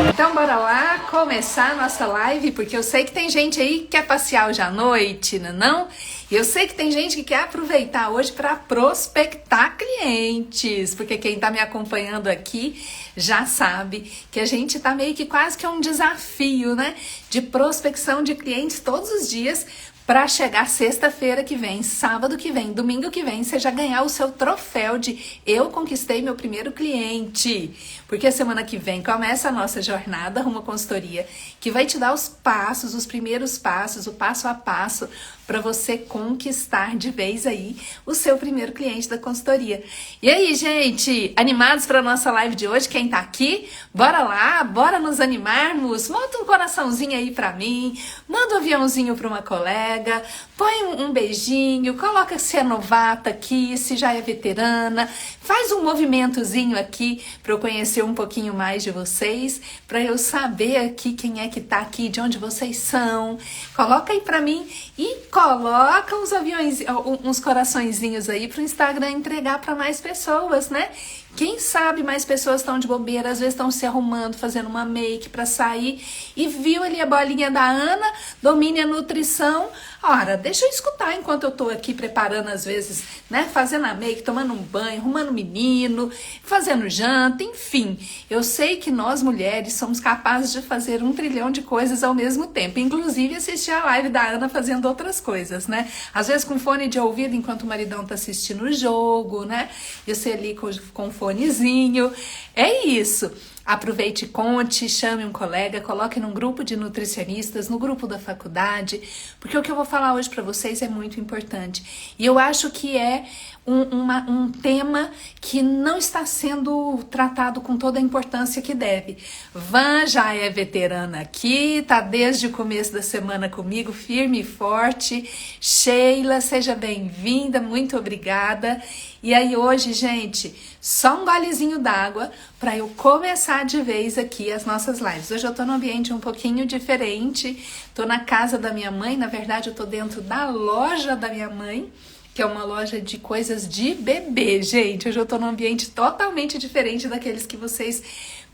Então bora lá começar a nossa live, porque eu sei que tem gente aí que quer passear hoje à noite, não? E eu sei que tem gente que quer aproveitar hoje para prospectar clientes, porque quem tá me acompanhando aqui já sabe que a gente tá meio que quase que um desafio, né? De prospecção de clientes todos os dias, para chegar sexta-feira que vem, sábado que vem, domingo que vem, você já ganhar o seu troféu de eu conquistei meu primeiro cliente. Porque a semana que vem começa a nossa jornada rumo à consultoria, que vai te dar os passos, os primeiros passos, o passo a passo para você conquistar de vez aí o seu primeiro cliente da consultoria. E aí, gente, animados para nossa live de hoje? Quem tá aqui? Bora lá, bora nos animarmos. Monta um coraçãozinho aí para mim, manda um aviãozinho para uma colega, põe um beijinho, coloca se é novata aqui, se já é veterana, faz um movimentozinho aqui para eu conhecer um pouquinho mais de vocês, para eu saber aqui quem é que tá aqui, de onde vocês são. Coloca aí para mim e coloca uns aviões, uns coraçõezinhos aí pro Instagram entregar para mais pessoas, né? Quem sabe mais pessoas estão de bobeira, às vezes estão se arrumando, fazendo uma make para sair e viu ali a bolinha da Ana, domine a nutrição. Ora, deixa eu escutar enquanto eu tô aqui preparando às vezes, né? Fazendo a make, tomando um banho, arrumando o menino, fazendo janta, enfim. Eu sei que nós mulheres somos capazes de fazer 1 trilhão de coisas ao mesmo tempo, inclusive assistir a live da Ana fazendo outras coisas, né? Às vezes com fone de ouvido enquanto o maridão tá assistindo o jogo, né? E você ali com fonezinho. É isso. Aproveite, conte, chame um colega, coloque num grupo de nutricionistas, no grupo da faculdade, porque o que eu vou falar hoje para vocês é muito importante. E eu acho que é um tema que não está sendo tratado com toda a importância que deve. Van já é veterana aqui, tá desde o começo da semana comigo, firme e forte. Sheila, seja bem-vinda, muito obrigada. E aí hoje, gente, só um golezinho d'água para eu começar de vez aqui as nossas lives. Hoje eu tô num ambiente um pouquinho diferente, tô na casa da minha mãe, na verdade eu tô dentro da loja da minha mãe, que é uma loja de coisas de bebê, gente. Hoje eu tô num ambiente totalmente diferente daqueles que vocês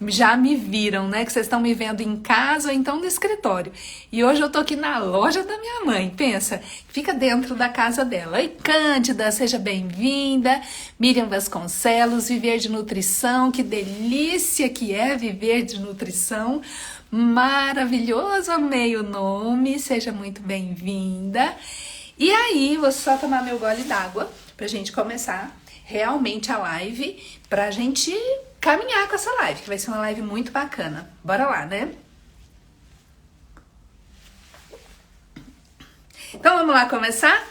já me viram, né? Que vocês estão me vendo em casa ou então no escritório. E hoje eu tô aqui na loja da minha mãe, pensa, fica dentro da casa dela. Oi, Cândida, seja bem-vinda. Miriam Vasconcelos, Viver de Nutrição, que delícia que é viver de nutrição. Maravilhoso, amei o nome, seja muito bem-vinda. E aí, vou só tomar meu gole d'água pra gente começar realmente a live, pra gente caminhar com essa live, que vai ser uma live muito bacana. Bora lá, né? Então vamos lá começar?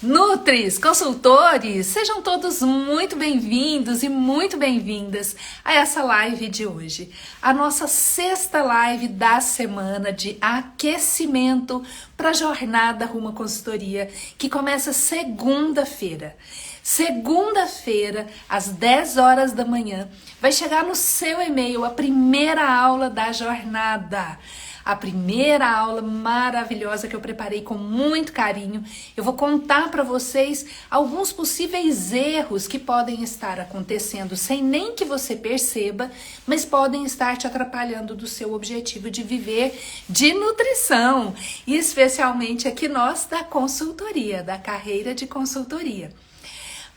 Nutris, consultores, sejam todos muito bem-vindos e muito bem-vindas a essa live de hoje. A nossa 6ª live da semana de aquecimento para a jornada rumo à consultoria, que começa segunda-feira. Segunda-feira, às 10 horas da manhã, vai chegar no seu e-mail a primeira aula da jornada. A primeira aula maravilhosa que eu preparei com muito carinho. Eu vou contar para vocês alguns possíveis erros que podem estar acontecendo sem nem que você perceba, mas podem estar te atrapalhando do seu objetivo de viver de nutrição, e especialmente aqui nós da consultoria, da carreira de consultoria.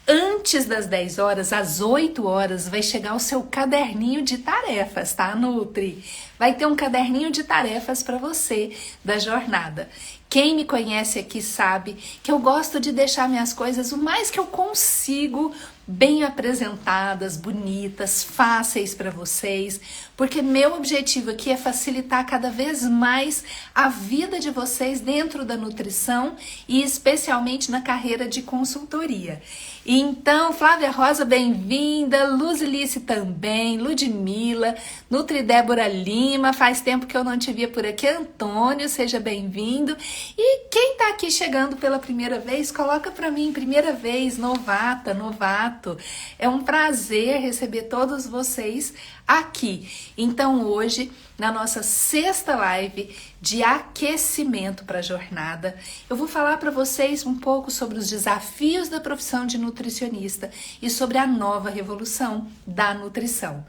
Antes das 10 horas, às 8 horas, vai chegar o seu caderninho de tarefas, tá, Nutri? Vai ter um caderninho de tarefas para você da jornada. Quem me conhece aqui sabe que eu gosto de deixar minhas coisas o mais que eu consigo bem apresentadas, bonitas, fáceis para vocês, porque meu objetivo aqui é facilitar cada vez mais a vida de vocês dentro da nutrição e especialmente na carreira de consultoria. Então, Flávia Rosa, bem-vinda, Luzilice também, Ludmila, Nutri Débora Lima, faz tempo que eu não te via por aqui, Antônio, seja bem-vindo. E quem tá aqui chegando pela primeira vez, coloca para mim, primeira vez, novata, novato. É um prazer receber todos vocês aqui. Então hoje, na nossa 6ª live de aquecimento para a jornada, eu vou falar para vocês um pouco sobre os desafios da profissão de nutricionista nutricionista e sobre a nova revolução da nutrição.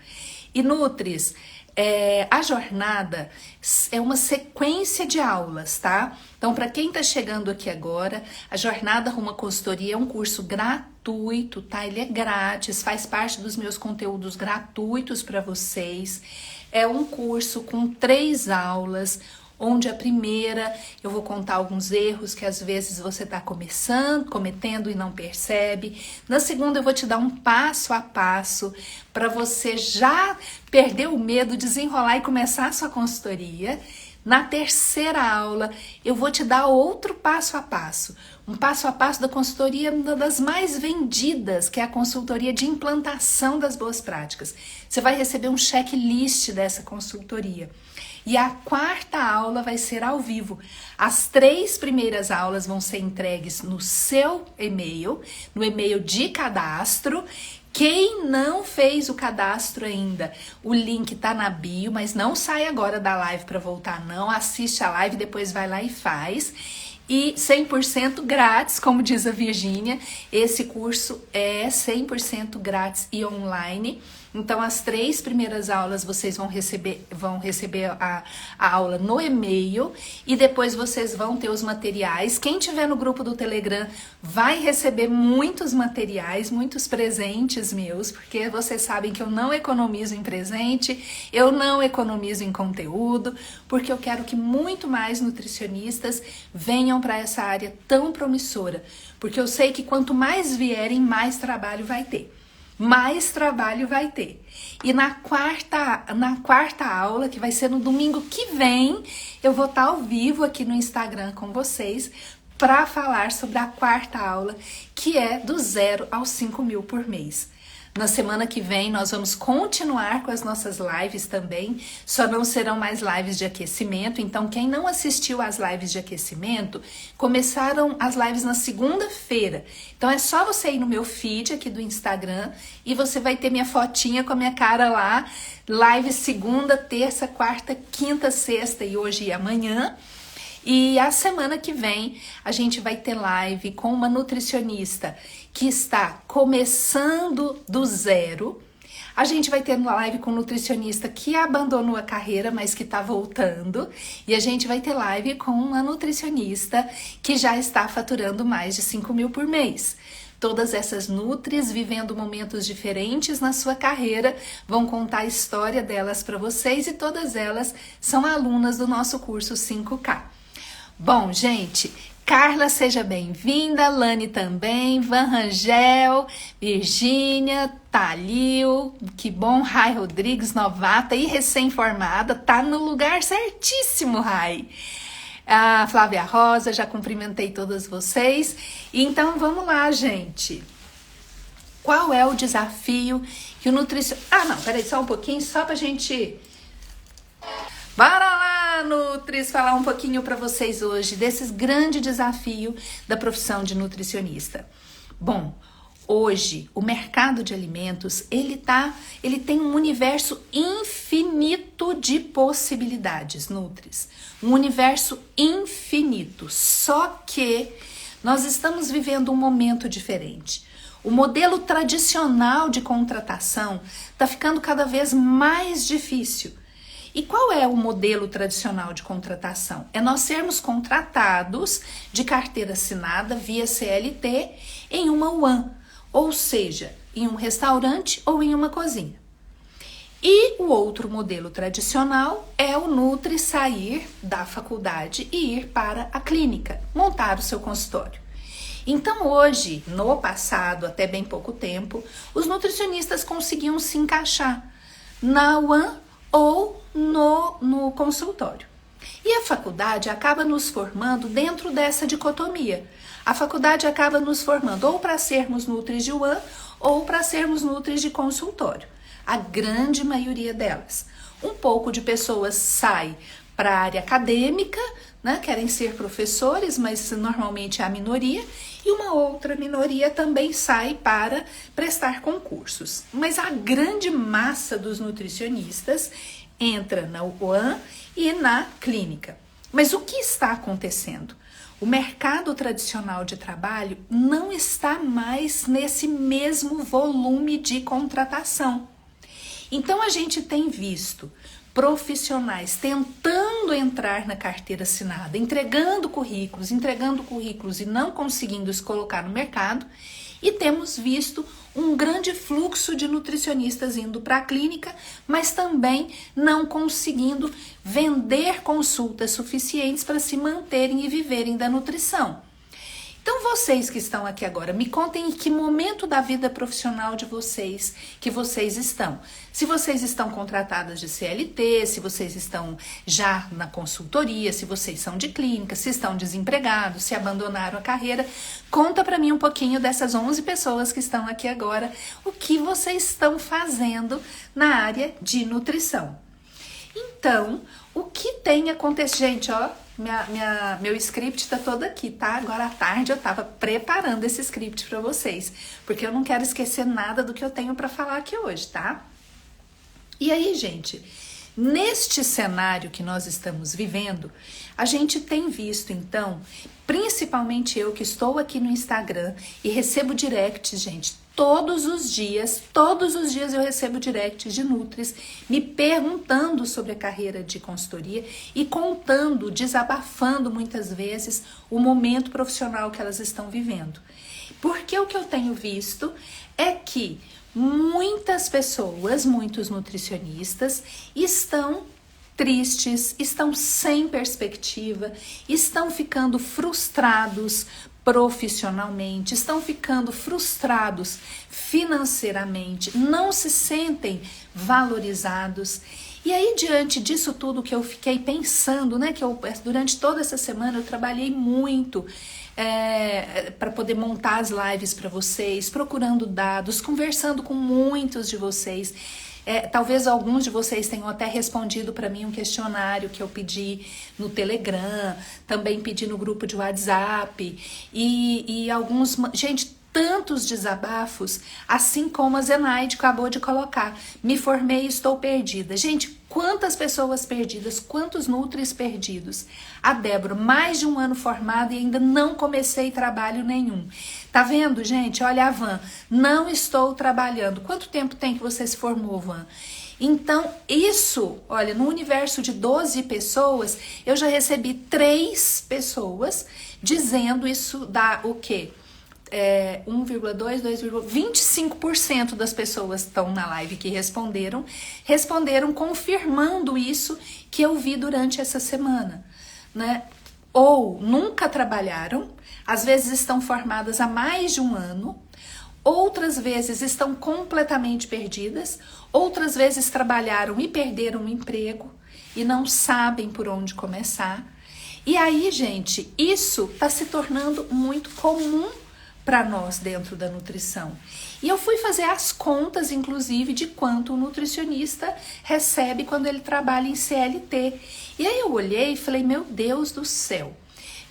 E Nutris, a jornada é uma sequência de aulas, tá? Então, para quem tá chegando aqui agora, a Jornada Rumo à Consultoria é um curso gratuito, tá? Ele é grátis, faz parte dos meus conteúdos gratuitos para vocês. É um curso com 3 aulas, onde a primeira eu vou contar alguns erros que às vezes você está cometendo e não percebe. Na segunda eu vou te dar um passo a passo para você já perder o medo, desenrolar e começar a sua consultoria. Na terceira aula eu vou te dar outro passo a passo. Um passo a passo da consultoria, uma das mais vendidas, que é a consultoria de implantação das boas práticas. Você vai receber um checklist dessa consultoria. E a quarta aula vai ser ao vivo. As 3 primeiras aulas vão ser entregues no seu e-mail, no e-mail de cadastro. Quem não fez o cadastro ainda, o link tá na bio, mas não sai agora da live para voltar não. Assiste a live, depois vai lá e faz. E 100% grátis, como diz a Virgínia, esse curso é 100% grátis e online. Então, as 3 primeiras aulas vocês vão receber a aula no e-mail e depois vocês vão ter os materiais. Quem tiver no grupo do Telegram vai receber muitos materiais, muitos presentes meus, porque vocês sabem que eu não economizo em presente, eu não economizo em conteúdo, porque eu quero que muito mais nutricionistas venham para essa área tão promissora, porque eu sei que quanto mais vierem, mais trabalho vai ter. Mais trabalho vai ter. E na quarta aula, que vai ser no domingo que vem, eu vou estar ao vivo aqui no Instagram com vocês para falar sobre a quarta aula, que é do 0 aos 5 mil por mês. Na semana que vem nós vamos continuar com as nossas lives também, só não serão mais lives de aquecimento, então quem não assistiu às lives de aquecimento, começaram as lives na segunda-feira. Então é só você ir no meu feed aqui do Instagram e você vai ter minha fotinha com a minha cara lá, live segunda, terça, quarta, quinta, sexta e hoje e amanhã. E a semana que vem a gente vai ter live com uma nutricionista que está começando do zero. A gente vai ter uma live com um nutricionista que abandonou a carreira, mas que está voltando. E a gente vai ter live com uma nutricionista que já está faturando mais de 5 mil por mês. Todas essas nutris vivendo momentos diferentes na sua carreira vão contar a história delas para vocês e todas elas são alunas do nosso curso 5K. Bom, gente, Carla, seja bem-vinda, Lani também, Van Rangel, Virgínia, Thalil, que bom, Rai Rodrigues, novata e recém-formada, tá no lugar certíssimo, Rai. A Flávia Rosa, já cumprimentei todas vocês. Então, vamos lá, gente. Qual é o desafio que o nutricionista... Ah, não, peraí, só um pouquinho, só pra gente... Bora lá, Nutris, falar um pouquinho para vocês hoje desses grande desafio da profissão de nutricionista. Bom, hoje o mercado de alimentos, ele tem um universo infinito de possibilidades, Nutris. Um universo infinito, só que nós estamos vivendo um momento diferente. O modelo tradicional de contratação está ficando cada vez mais difícil. E qual é o modelo tradicional de contratação? É nós sermos contratados de carteira assinada via CLT em uma UAN, ou seja, em um restaurante ou em uma cozinha. E o outro modelo tradicional é o Nutri sair da faculdade e ir para a clínica, montar o seu consultório. Então hoje, no passado, até bem pouco tempo, os nutricionistas conseguiam se encaixar na UAN ou no consultório. E a faculdade acaba nos formando dentro dessa dicotomia. A faculdade acaba nos formando ou para sermos nutris de UAN ou para sermos nutris de consultório. A grande maioria delas. Um pouco de pessoas sai para a área acadêmica, né, querem ser professores, mas normalmente é a minoria, e uma outra minoria também sai para prestar concursos. Mas a grande massa dos nutricionistas entra na UAN e na clínica. Mas o que está acontecendo? o mercado tradicional de trabalho não está mais nesse mesmo volume de contratação. Então a gente tem visto profissionais tentando entrar na carteira assinada, entregando currículos e não conseguindo se colocar no mercado, e temos visto um grande fluxo de nutricionistas indo para a clínica, mas também não conseguindo vender consultas suficientes para se manterem e viverem da nutrição. Então vocês que estão aqui agora, me contem em que momento da vida profissional de vocês que vocês estão. Se vocês estão contratadas de CLT, se vocês estão já na consultoria, se vocês são de clínica, se estão desempregados, se abandonaram a carreira. Conta para mim um pouquinho dessas 11 pessoas que estão aqui agora, o que vocês estão fazendo na área de nutrição. Então, o que tem acontecido? Gente, ó, meu script tá todo aqui, tá? Agora à tarde eu tava preparando esse script para vocês, porque eu não quero esquecer nada do que eu tenho para falar aqui hoje, tá? E aí, gente, neste cenário que nós estamos vivendo, a gente tem visto, então, principalmente eu que estou aqui no Instagram e recebo directs, gente, todos os dias eu recebo directs de nutris me perguntando sobre a carreira de consultoria e contando, desabafando muitas vezes o momento profissional que elas estão vivendo. Porque o que eu tenho visto é que muitas pessoas, muitos nutricionistas estão tristes, estão sem perspectiva, estão ficando frustrados profissionalmente, estão ficando frustrados financeiramente, não se sentem valorizados. E aí, diante disso tudo que eu fiquei pensando, né, que durante toda essa semana eu trabalhei muito para poder montar as lives para vocês, procurando dados, conversando com muitos de vocês. Talvez alguns de vocês tenham até respondido para mim um questionário que eu pedi no Telegram, também pedi no grupo de WhatsApp, e alguns... Gente, tantos desabafos, assim como a Zenaide acabou de colocar. Me formei e estou perdida. Gente, quantas pessoas perdidas, quantos nutris perdidos. A Débora, mais de um ano formada e ainda não comecei trabalho nenhum. Tá vendo, gente? Olha a Van, não estou trabalhando. Quanto tempo tem que você se formou, Van? Então, isso, olha, no universo de 12 pessoas, eu já recebi 3 pessoas dizendo isso dá o quê? 1,2, 25% das pessoas que estão na live que responderam confirmando isso que eu vi durante essa semana, né? Ou nunca trabalharam, às vezes estão formadas há mais de um ano, outras vezes estão completamente perdidas, outras vezes trabalharam e perderam o emprego e não sabem por onde começar. E aí, gente, isso está se tornando muito comum para nós dentro da nutrição. E eu fui fazer as contas, inclusive, de quanto o nutricionista recebe quando ele trabalha em CLT. E aí eu olhei e falei, meu Deus do céu,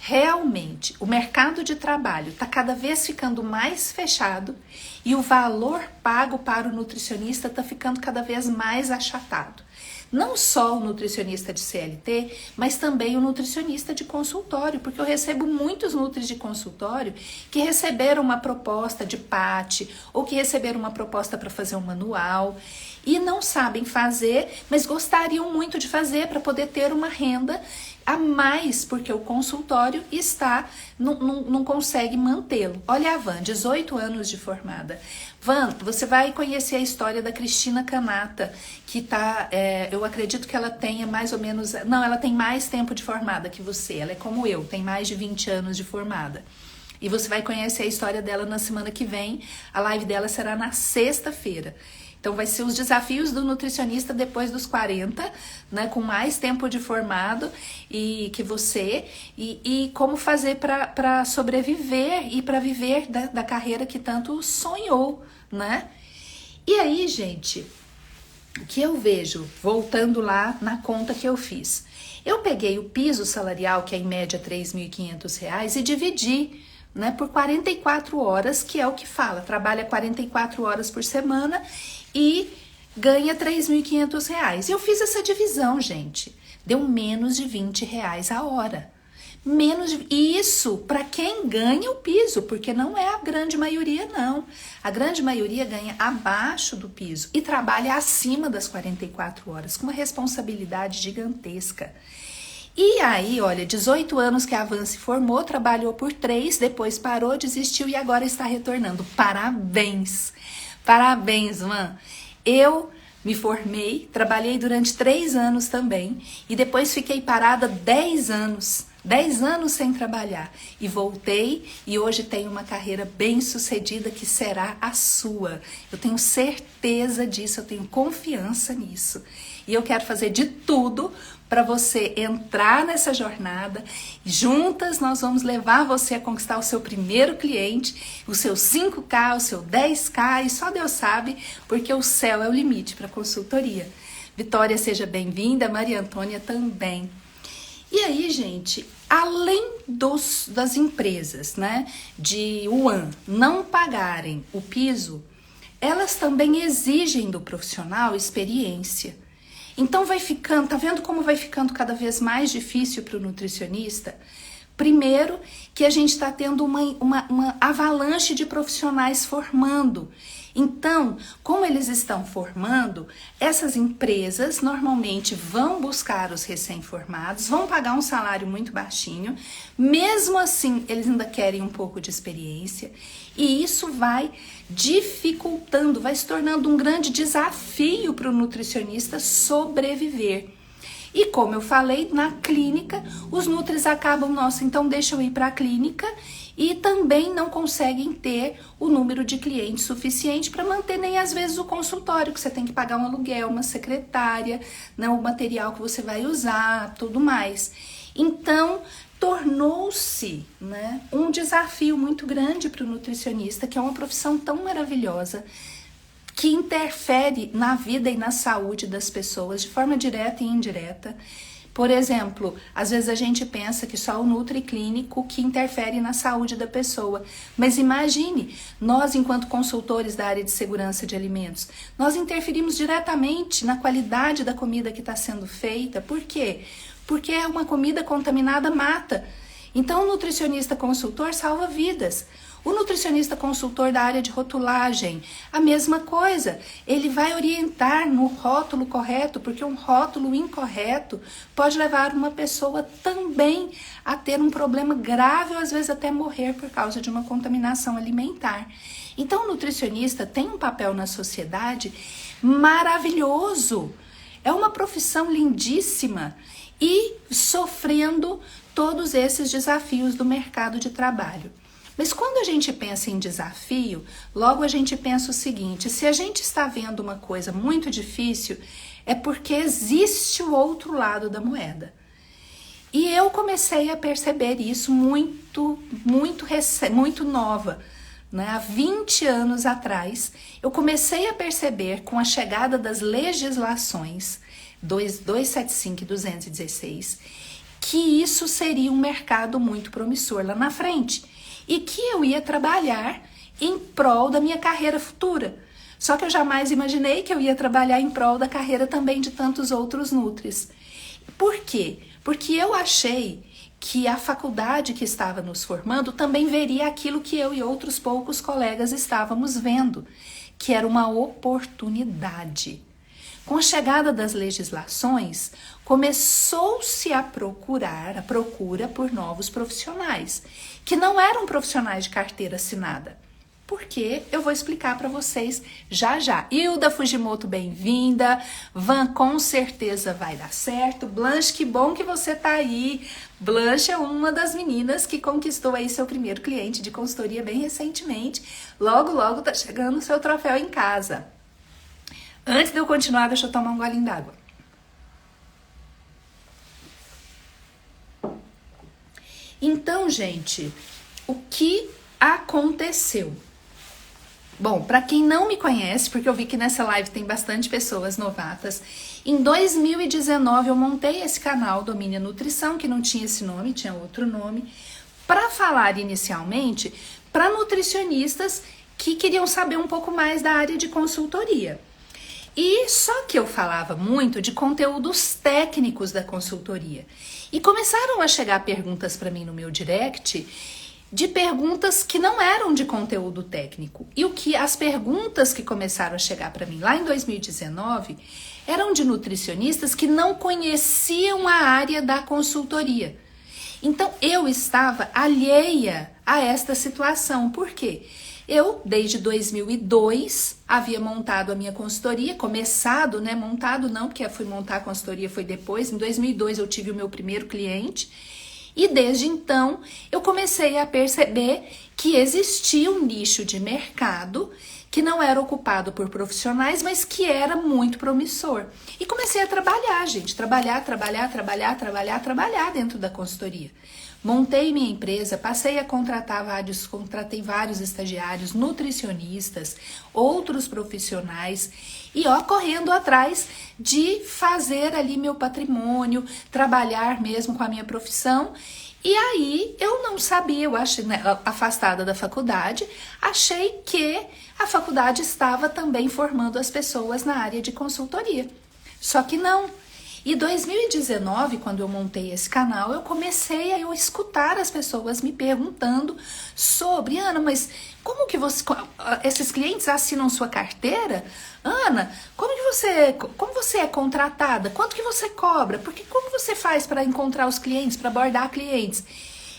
realmente o mercado de trabalho está cada vez ficando mais fechado e o valor pago para o nutricionista está ficando cada vez mais achatado. Não só o nutricionista de CLT, mas também o nutricionista de consultório, porque eu recebo muitos nutris de consultório que receberam uma proposta de PAT ou que receberam uma proposta para fazer um manual e não sabem fazer, mas gostariam muito de fazer para poder ter uma renda a mais, porque o consultório não consegue mantê-lo. Olha a Van, 18 anos de formada. Van, você vai conhecer a história da Cristina Canata, que eu acredito que ela tenha mais ou menos, não, ela tem mais tempo de formada que você, ela é como eu, tem mais de 20 anos de formada. E você vai conhecer a história dela na semana que vem, a live dela será na sexta-feira. Então vai ser os desafios do nutricionista depois dos 40, né, com mais tempo de formado e que você, e como fazer para sobreviver e para viver da carreira que tanto sonhou, né? E aí, gente, o que eu vejo, voltando lá na conta que eu fiz, eu peguei o piso salarial, que é em média R$3.500, e dividi, né, por 44 horas, que é o que fala, trabalha 44 horas por semana e ganha R$3.500. Eu fiz essa divisão, gente, deu menos de R$20 a hora. E isso para quem ganha o piso, porque não é a grande maioria, não. A grande maioria ganha abaixo do piso e trabalha acima das 44 horas, com uma responsabilidade gigantesca. E aí, olha, 18 anos que a Van se formou, trabalhou por 3, depois parou, desistiu e agora está retornando. Parabéns! Parabéns, Van! Eu me formei, trabalhei durante 3 anos também e depois fiquei parada 10 anos. 10 anos sem trabalhar e voltei e hoje tenho uma carreira bem sucedida que será a sua. Eu tenho certeza disso, eu tenho confiança nisso. E eu quero fazer de tudo para você entrar nessa jornada. Juntas nós vamos levar você a conquistar o seu primeiro cliente, o seu 5K, o seu 10K e só Deus sabe, porque o céu é o limite para consultoria. Vitória, seja bem-vinda, Maria Antônia também. E aí, gente, além das empresas, né, de UAN não pagarem o piso, elas também exigem do profissional experiência. Então vai ficando, tá vendo como vai ficando cada vez mais difícil para o nutricionista? Primeiro, que a gente está tendo uma avalanche de profissionais formando. Então, como eles estão formando, essas empresas normalmente vão buscar os recém-formados, vão pagar um salário muito baixinho, mesmo assim eles ainda querem um pouco de experiência, e isso vai dificultando, vai se tornando um grande desafio para o nutricionista sobreviver. E como eu falei, na clínica, os nutris acabam, nossa, então deixa eu ir para a clínica, e também não conseguem ter o número de clientes suficiente para manter nem às vezes o consultório, que você tem que pagar um aluguel, uma secretária, né, o material que você vai usar, tudo mais. Então, tornou-se, né, um desafio muito grande para o nutricionista, que é uma profissão tão maravilhosa, que interfere na vida e na saúde das pessoas de forma direta e indireta. Por exemplo, às vezes a gente pensa que só o nutriclínico que interfere na saúde da pessoa. Mas imagine, nós enquanto consultores da área de segurança de alimentos, nós interferimos diretamente na qualidade da comida que está sendo feita. Por quê? Porque uma comida contaminada mata. Então o nutricionista consultor salva vidas. O nutricionista consultor da área de rotulagem, a mesma coisa. Ele vai orientar no rótulo correto, porque um rótulo incorreto pode levar uma pessoa também a ter um problema grave ou às vezes até morrer por causa de uma contaminação alimentar. Então o nutricionista tem um papel na sociedade maravilhoso. É uma profissão lindíssima e sofrendo todos esses desafios do mercado de trabalho. Mas quando a gente pensa em desafio, logo a gente pensa o seguinte: se a gente está vendo uma coisa muito difícil, é porque existe o outro lado da moeda. E eu comecei a perceber isso muito nova, né? Há 20 anos atrás, eu comecei a perceber com a chegada das legislações 275 e 216, que isso seria um mercado muito promissor lá na frente. E que eu ia trabalhar em prol da minha carreira futura. Só que eu jamais imaginei que eu ia trabalhar em prol da carreira também de tantos outros nutris. Por quê? Porque eu achei que a faculdade que estava nos formando também veria aquilo que eu e outros poucos colegas estávamos vendo, que era uma oportunidade. Com a chegada das legislações, começou-se a procura por novos profissionais, que não eram profissionais de carteira assinada. Por quê? Eu vou explicar para vocês já já. Hilda Fujimoto, bem-vinda. Van, com certeza vai dar certo. Blanche, que bom que você tá aí. Blanche é uma das meninas que conquistou aí seu primeiro cliente de consultoria bem recentemente. Logo, logo tá chegando o seu troféu em casa. Antes de eu continuar, deixa eu tomar um golinho d'água. Então, gente, o que aconteceu? Bom, para quem não me conhece, porque eu vi que nessa live tem bastante pessoas novatas, em 2019 eu montei esse canal Domine a Nutrição, que não tinha esse nome, tinha outro nome, para falar inicialmente para nutricionistas que queriam saber um pouco mais da área de consultoria. E só que eu falava muito de conteúdos técnicos da consultoria. E começaram a chegar perguntas para mim no meu direct, de perguntas que não eram de conteúdo técnico. E as perguntas que começaram a chegar para mim lá em 2019 eram de nutricionistas que não conheciam a área da consultoria. Então eu estava alheia a esta situação. Por quê? Eu, desde 2002, havia montado a minha consultoria, começado, né? Montado não, porque fui montar a consultoria foi depois. Em 2002 eu tive o meu primeiro cliente. E desde então eu comecei a perceber que existia um nicho de mercado que não era ocupado por profissionais, mas que era muito promissor. E comecei a trabalhar, gente, trabalhar dentro da consultoria. Montei minha empresa, passei a contratei vários estagiários, nutricionistas, outros profissionais e correndo atrás de fazer ali meu patrimônio, trabalhar mesmo com a minha profissão. E aí eu não sabia, eu achei, né, afastada da faculdade, achei que a faculdade estava também formando as pessoas na área de consultoria. Só que não. E 2019, quando eu montei esse canal, eu comecei a escutar as pessoas me perguntando sobre, Ana, mas como que esses clientes assinam sua carteira? Ana, como você é contratada? Quanto que você cobra? Porque como você faz para encontrar os clientes, para abordar clientes?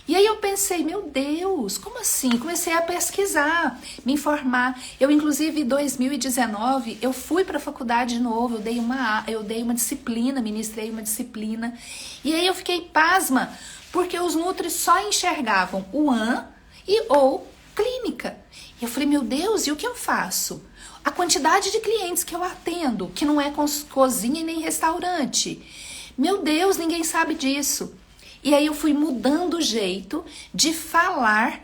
E aí eu pensei, meu Deus, como assim? Comecei a pesquisar, me informar. Eu, inclusive, em 2019, eu fui para a faculdade de novo, eu dei uma disciplina, ministrei uma disciplina. E aí eu fiquei pasma, porque os nutris só enxergavam o ou clínica. E eu falei, meu Deus, e o que eu faço? A quantidade de clientes que eu atendo, que não é cozinha e nem restaurante. Meu Deus, ninguém sabe disso. E aí eu fui mudando o jeito de falar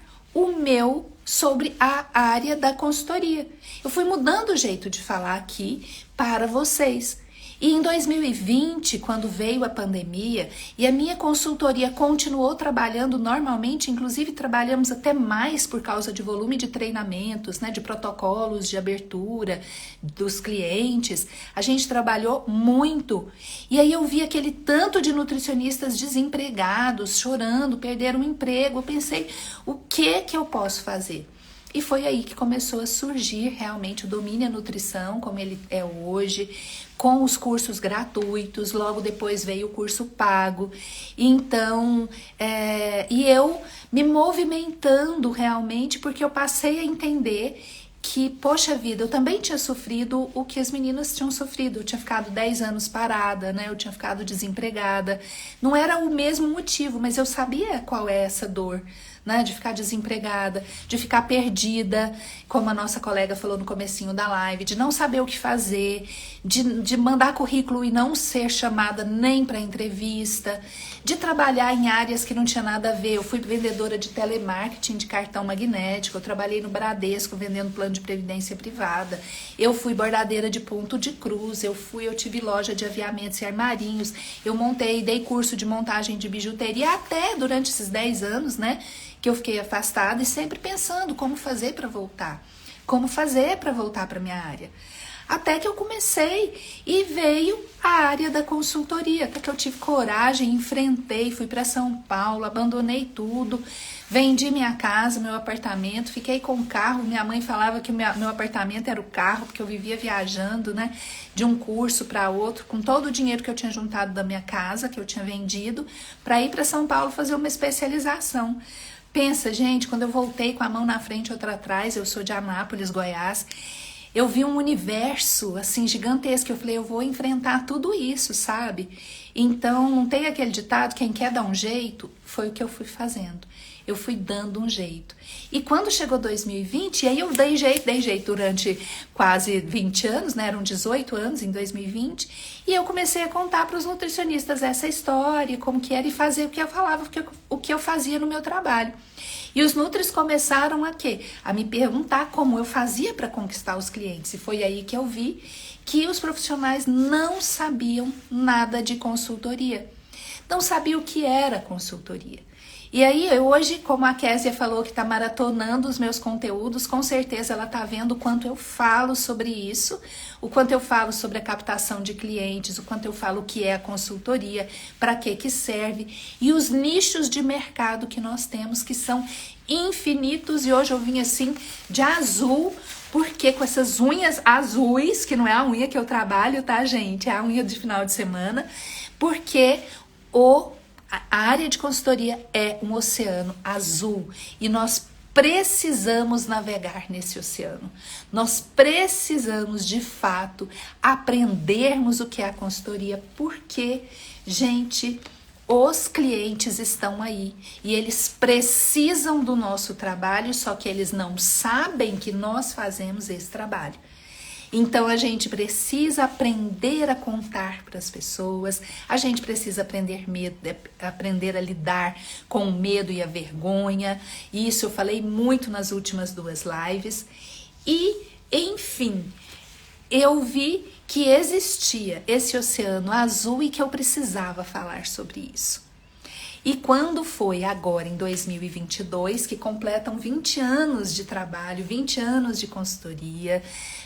sobre a área da consultoria. Eu fui mudando o jeito de falar aqui para vocês. E em 2020, quando veio a pandemia e a minha consultoria continuou trabalhando normalmente, inclusive trabalhamos até mais por causa de volume de treinamentos, né, de protocolos de abertura dos clientes, a gente trabalhou muito. E aí eu vi aquele tanto de nutricionistas desempregados, chorando, perderam o emprego. Eu pensei, o que eu posso fazer? E foi aí que começou a surgir realmente o Domine a Nutrição, como ele é hoje, com os cursos gratuitos. Logo depois veio o curso pago. Então, e eu me movimentando realmente, porque eu passei a entender que, poxa vida, eu também tinha sofrido o que as meninas tinham sofrido. Eu tinha ficado 10 anos parada, né? Eu tinha ficado desempregada. Não era o mesmo motivo, mas eu sabia qual é essa dor, né, de ficar desempregada, de ficar perdida, como a nossa colega falou no comecinho da live, de não saber o que fazer, de mandar currículo e não ser chamada nem para entrevista, de trabalhar em áreas que não tinha nada a ver. Eu fui vendedora de telemarketing de cartão magnético, eu trabalhei no Bradesco vendendo plano de previdência privada, eu fui bordadeira de ponto de cruz, eu tive loja de aviamentos e armarinhos, eu dei curso de montagem de bijuteria até durante esses 10 anos, né, que eu fiquei afastada e sempre pensando como fazer para voltar para minha área. Até que eu comecei e veio a área da consultoria, até que eu tive coragem, enfrentei, fui para São Paulo, abandonei tudo, vendi minha casa, meu apartamento, fiquei com o carro. Minha mãe falava que meu apartamento era o carro, porque eu vivia viajando, né, de um curso para outro, com todo o dinheiro que eu tinha juntado da minha casa, que eu tinha vendido, para ir para São Paulo fazer uma especialização. Pensa, gente, quando eu voltei com a mão na frente e outra atrás, eu sou de Anápolis, Goiás, eu vi um universo, assim, gigantesco. Eu falei, eu vou enfrentar tudo isso, sabe? Então, não tem aquele ditado, quem quer dar um jeito, foi o que eu fui fazendo. Eu fui dando um jeito. E quando chegou 2020, aí eu dei jeito durante quase 20 anos, né? Eram 18 anos em 2020. E eu comecei a contar para os nutricionistas essa história, como que era, e fazer o que eu falava, o que eu fazia no meu trabalho. E os nutris começaram a quê? A me perguntar como eu fazia para conquistar os clientes. E foi aí que eu vi que os profissionais não sabiam nada de consultoria. Não sabiam o que era consultoria. E aí, hoje, como a Késia falou que está maratonando os meus conteúdos, com certeza ela está vendo o quanto eu falo sobre isso, o quanto eu falo sobre a captação de clientes, o quanto eu falo o que é a consultoria, para que serve, e os nichos de mercado que nós temos, que são infinitos. E hoje eu vim assim, de azul, porque com essas unhas azuis, que não é a unha que eu trabalho, tá, gente? É a unha de final de semana, porque a área de consultoria é um oceano azul e nós precisamos navegar nesse oceano. Nós precisamos, de fato, aprendermos o que é a consultoria, porque, gente, os clientes estão aí e eles precisam do nosso trabalho, só que eles não sabem que nós fazemos esse trabalho. Então a gente precisa aprender a contar para as pessoas, a gente precisa aprender a lidar com o medo e a vergonha. Isso eu falei muito nas últimas 2 lives. E, enfim, eu vi que existia esse oceano azul e que eu precisava falar sobre isso. E quando foi agora, em 2022, que completam 20 anos de trabalho, 20 anos de consultoria,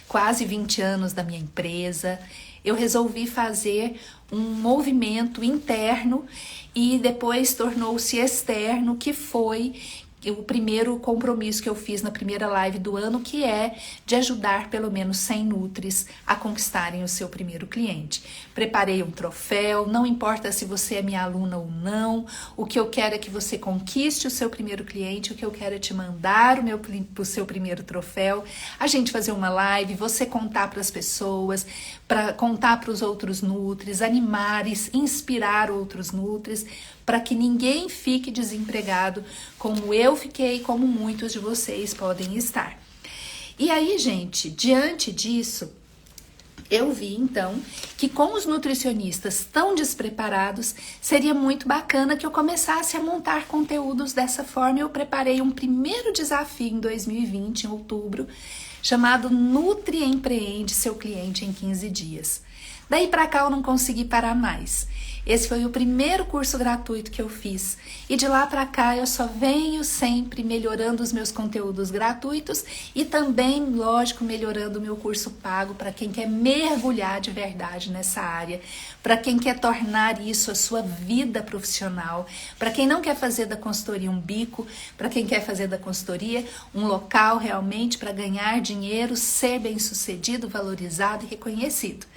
quase 20 anos da minha empresa, eu resolvi fazer um movimento interno e depois tornou-se externo, que foi o primeiro compromisso que eu fiz na primeira live do ano, que é de ajudar pelo menos 100 Nutris a conquistarem o seu primeiro cliente. Preparei um troféu, não importa se você é minha aluna ou não, o que eu quero é que você conquiste o seu primeiro cliente, o que eu quero é te mandar o seu primeiro troféu, a gente fazer uma live, você contar para as pessoas, para contar para os outros Nutris, animar, inspirar outros Nutris, para que ninguém fique desempregado como eu fiquei, como muitos de vocês podem estar. E aí, gente, diante disso, eu vi então que com os nutricionistas tão despreparados, seria muito bacana que eu começasse a montar conteúdos dessa forma. Eu preparei um primeiro desafio em 2020, em outubro, chamado Nutri Empreende Seu Cliente em 15 Dias. Daí pra cá eu não consegui parar mais. Esse foi o primeiro curso gratuito que eu fiz. E de lá pra cá eu só venho sempre melhorando os meus conteúdos gratuitos e também, lógico, melhorando o meu curso pago para quem quer mergulhar de verdade nessa área, para quem quer tornar isso a sua vida profissional, para quem não quer fazer da consultoria um bico, para quem quer fazer da consultoria um local realmente para ganhar dinheiro, ser bem-sucedido, valorizado e reconhecido.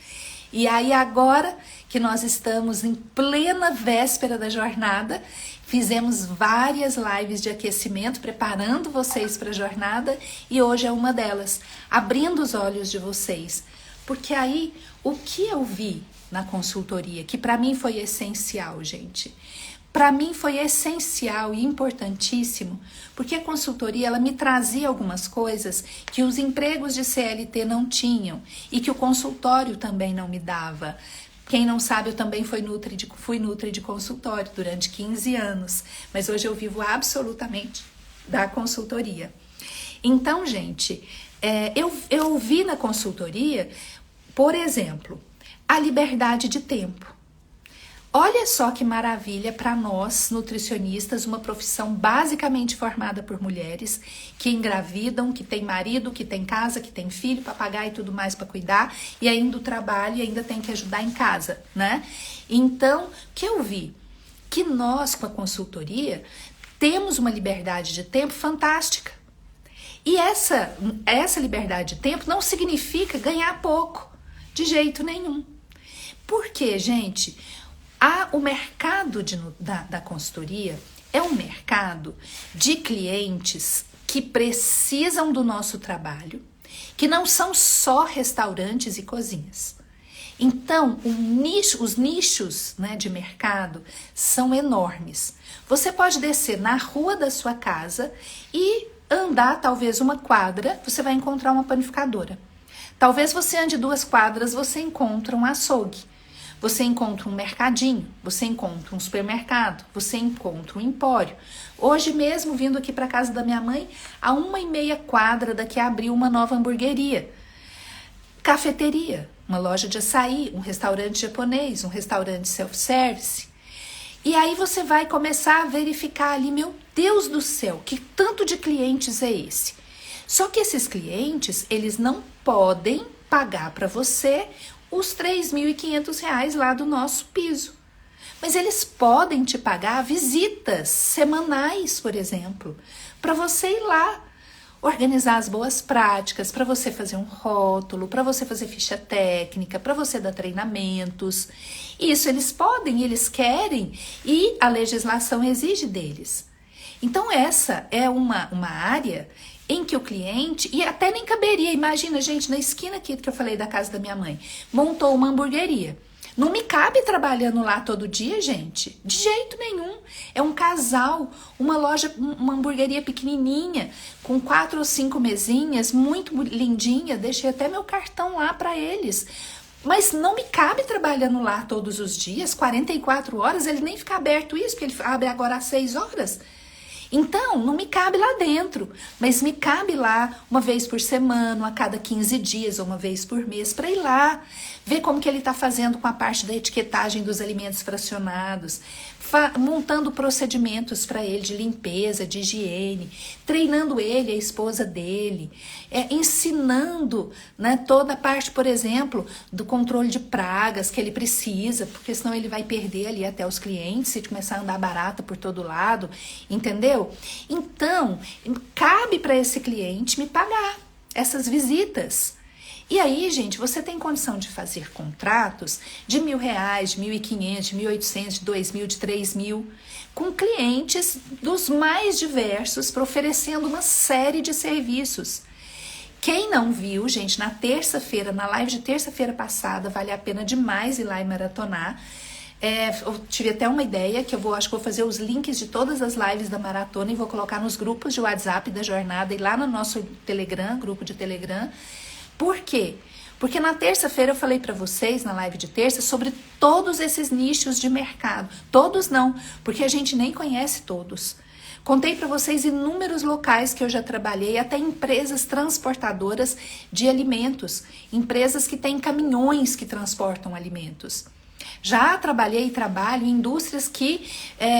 E aí agora que nós estamos em plena véspera da jornada, fizemos várias lives de aquecimento, preparando vocês para a jornada, e hoje é uma delas, abrindo os olhos de vocês. Porque aí, o que eu vi na consultoria, que para mim foi essencial, gente, para mim foi essencial e importantíssimo, porque a consultoria ela me trazia algumas coisas que os empregos de CLT não tinham e que o consultório também não me dava. Quem não sabe, eu também fui Nutri de consultório durante 15 anos, mas hoje eu vivo absolutamente da consultoria. Então, gente, eu vi na consultoria, por exemplo, a liberdade de tempo. Olha só que maravilha para nós, nutricionistas, uma profissão basicamente formada por mulheres que engravidam, que tem marido, que tem casa, que tem filho, papagaio e tudo mais para cuidar, e ainda trabalha e ainda tem que ajudar em casa, né? Então, o que eu vi? Que nós, com a consultoria, temos uma liberdade de tempo fantástica. E essa liberdade de tempo não significa ganhar pouco, de jeito nenhum. Por quê, gente? O mercado da consultoria é um mercado de clientes que precisam do nosso trabalho, que não são só restaurantes e cozinhas. Então, os nichos, né, de mercado são enormes. Você pode descer na rua da sua casa e andar talvez uma quadra, você vai encontrar uma panificadora. Talvez você ande 2 quadras, você encontra um açougue. Você encontra um mercadinho, você encontra um supermercado, você encontra um empório. Hoje mesmo, vindo aqui para casa da minha mãe, a 1,5 quadra daqui abriu uma nova hamburgueria. Cafeteria, uma loja de açaí, um restaurante japonês, um restaurante self-service. E aí você vai começar a verificar ali, meu Deus do céu, que tanto de clientes é esse? Só que esses clientes, eles não podem pagar para você os R$ 3.500 lá do nosso piso. Mas eles podem te pagar visitas semanais, por exemplo, para você ir lá organizar as boas práticas, para você fazer um rótulo, para você fazer ficha técnica, para você dar treinamentos. Isso eles podem, eles querem e a legislação exige deles. Então essa é uma área em que o cliente, e até nem caberia, imagina, gente, na esquina aqui que eu falei da casa da minha mãe, montou uma hamburgueria. Não me cabe trabalhando lá todo dia, gente. De jeito nenhum. É um casal, uma loja, uma hamburgueria pequenininha, com 4 ou 5 mesinhas, muito lindinha. Deixei até meu cartão lá para eles. Mas não me cabe trabalhando lá todos os dias, 44 horas. Ele nem fica aberto isso, porque ele abre agora às 6 horas. Então, não me cabe lá dentro, mas me cabe lá uma vez por semana, a cada 15 dias ou uma vez por mês, para ir lá, ver como que ele está fazendo com a parte da etiquetagem dos alimentos fracionados, montando procedimentos para ele de limpeza, de higiene, treinando ele, a esposa dele, ensinando, né, toda a parte, por exemplo, do controle de pragas que ele precisa, porque senão ele vai perder ali até os clientes se começar a andar barata por todo lado, entendeu? Então, cabe para esse cliente me pagar essas visitas. E aí, gente, você tem condição de fazer contratos de R$ 1.000, de 1.500, de 1.800, de 2.000, de 3.000, com clientes dos mais diversos, oferecendo uma série de serviços. Quem não viu, gente, na terça-feira, na live de terça-feira passada, vale a pena demais ir lá e maratonar. Eu tive até uma ideia que acho que vou fazer os links de todas as lives da maratona e vou colocar nos grupos de WhatsApp da jornada e lá no nosso Telegram, grupo de Telegram. Por quê? Porque na terça-feira eu falei para vocês, na live de terça, sobre todos esses nichos de mercado. Todos não, porque a gente nem conhece todos. Contei para vocês inúmeros locais que eu já trabalhei, até empresas transportadoras de alimentos, empresas que têm caminhões que transportam alimentos. Já trabalhei e trabalho em indústrias que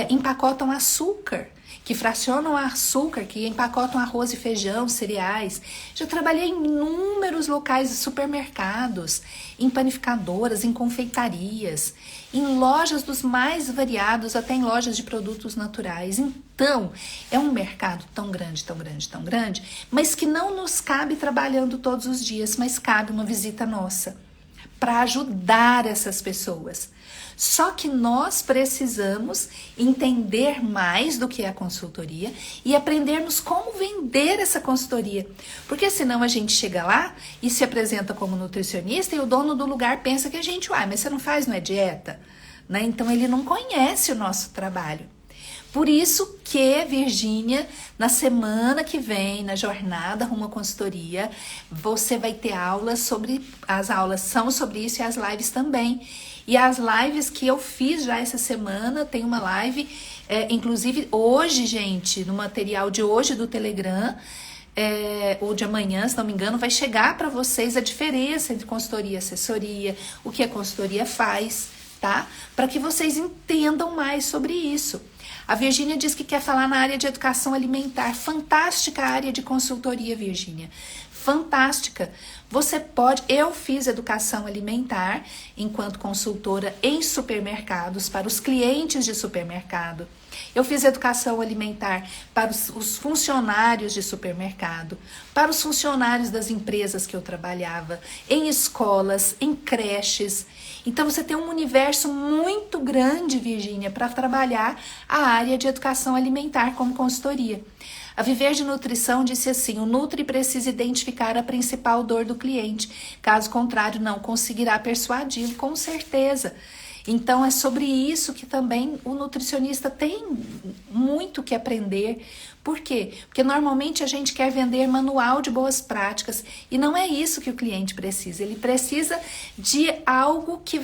empacotam açúcar, que fracionam açúcar, que empacotam arroz e feijão, cereais. Já trabalhei em inúmeros locais de supermercados, em panificadoras, em confeitarias, em lojas dos mais variados, até em lojas de produtos naturais. Então, é um mercado tão grande, tão grande, tão grande, mas que não nos cabe trabalhando todos os dias, mas cabe uma visita nossa para ajudar essas pessoas. Só que nós precisamos entender mais do que é a consultoria e aprendermos como vender essa consultoria. Porque senão a gente chega lá e se apresenta como nutricionista e o dono do lugar pensa que a gente, mas você não faz, não é dieta? Né? Então ele não conhece o nosso trabalho. Por isso que, Virgínia, na semana que vem, na jornada Rumo à Consultoria, você vai ter aulas as aulas são sobre isso e as lives também. E as lives que eu fiz já essa semana, tem uma live, inclusive hoje, gente, no material de hoje do Telegram, ou de amanhã, se não me engano, vai chegar para vocês a diferença entre consultoria e assessoria, o que a consultoria faz, tá? Para que vocês entendam mais sobre isso. A Virgínia diz que quer falar na área de educação alimentar. Fantástica área de consultoria, Virgínia. Fantástica. Você pode... Eu fiz educação alimentar enquanto consultora em supermercados, para os clientes de supermercado. Eu fiz educação alimentar para os funcionários de supermercado, para os funcionários das empresas que eu trabalhava, em escolas, em creches. Então você tem um universo muito grande, Virgínia, para trabalhar a área de educação alimentar como consultoria. A Viver de Nutrição disse assim: o Nutri precisa identificar a principal dor do cliente, caso contrário não conseguirá persuadi-lo, com certeza. Então é sobre isso que também o nutricionista tem muito que aprender. Por quê? Porque normalmente a gente quer vender manual de boas práticas e não é isso que o cliente precisa. Ele precisa de algo que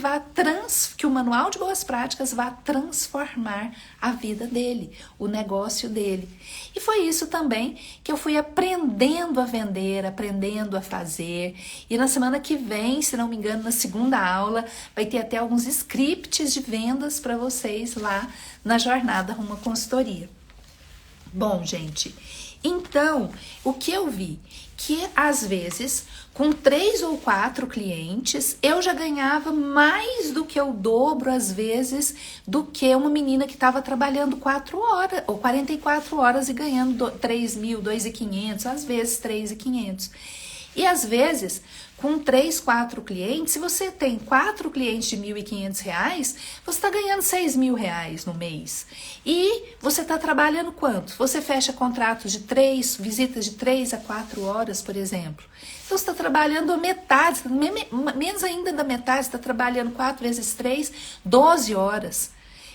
o manual de boas práticas vá transformar a vida dele, o negócio dele. E foi isso também que eu fui aprendendo a vender, aprendendo a fazer. E na semana que vem, se não me engano, na segunda aula, vai ter até alguns inscritos scripts de vendas para vocês lá na jornada rumo à consultoria. Bom, gente, então, o que eu vi? Que às vezes, com 3 ou 4 clientes, eu já ganhava mais do que o dobro, às vezes, do que uma menina que estava trabalhando 4 horas ou 44 horas e ganhando 3 mil, 2.500, às vezes 3.500. E às vezes, com 3, 4 clientes, se você tem 4 clientes de R$1.500, você está ganhando R$6.000 no mês. E você está trabalhando quanto? Você fecha contratos de 3, visitas de 3 a 4 horas, por exemplo. Então, você está trabalhando a metade, menos ainda da metade, você está trabalhando 4 vezes 3, 12 horas.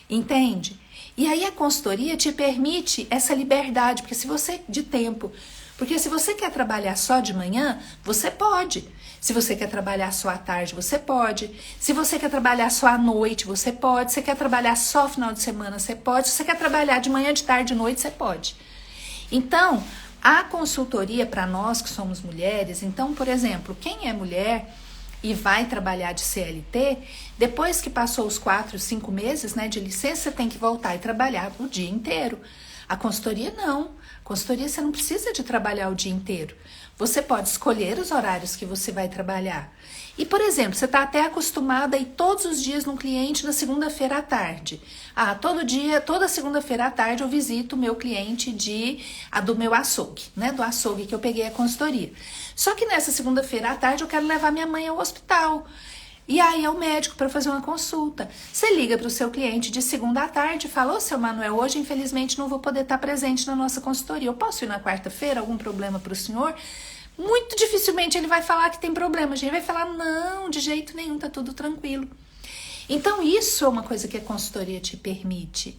Entende? E aí a consultoria te permite essa liberdade, porque se você quer trabalhar só de manhã, você pode. Se você quer trabalhar só à tarde, você pode. Se você quer trabalhar só à noite, você pode. Se você quer trabalhar só final de semana, você pode. Se você quer trabalhar de manhã, de tarde, de noite, você pode. Então, a consultoria para nós que somos mulheres, então, por exemplo, quem é mulher e vai trabalhar de CLT, depois que passou os 4, 5 meses, né, de licença, você tem que voltar e trabalhar o dia inteiro. A consultoria não. A consultoria você não precisa de trabalhar o dia inteiro. Você pode escolher os horários que você vai trabalhar. E, por exemplo, você está até acostumada a ir todos os dias num cliente na segunda-feira à tarde. Toda segunda-feira à tarde eu visito o meu cliente do meu açougue, né? Do açougue que eu peguei a consultoria. Só que nessa segunda-feira à tarde eu quero levar minha mãe ao hospital. E aí é o médico para fazer uma consulta. Você liga para o seu cliente de segunda à tarde e fala: ô, seu Manuel, hoje infelizmente não vou poder estar presente na nossa consultoria. Eu posso ir na quarta-feira? Algum problema para o senhor? Muito dificilmente ele vai falar que tem problema. A gente vai falar: não, de jeito nenhum, tá tudo tranquilo. Então isso é uma coisa que a consultoria te permite.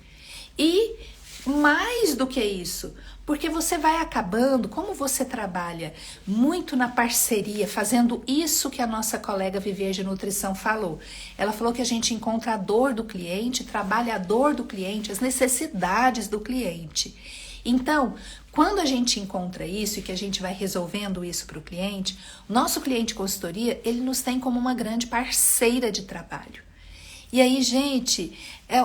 E mais do que isso, porque você vai acabando, como você trabalha muito na parceria, fazendo isso que a nossa colega Viver de Nutrição falou. Ela falou que a gente encontra a dor do cliente, trabalha a dor do cliente, as necessidades do cliente. Então, quando a gente encontra isso e que a gente vai resolvendo isso para o cliente, o nosso cliente consultoria, ele nos tem como uma grande parceira de trabalho. E aí, gente,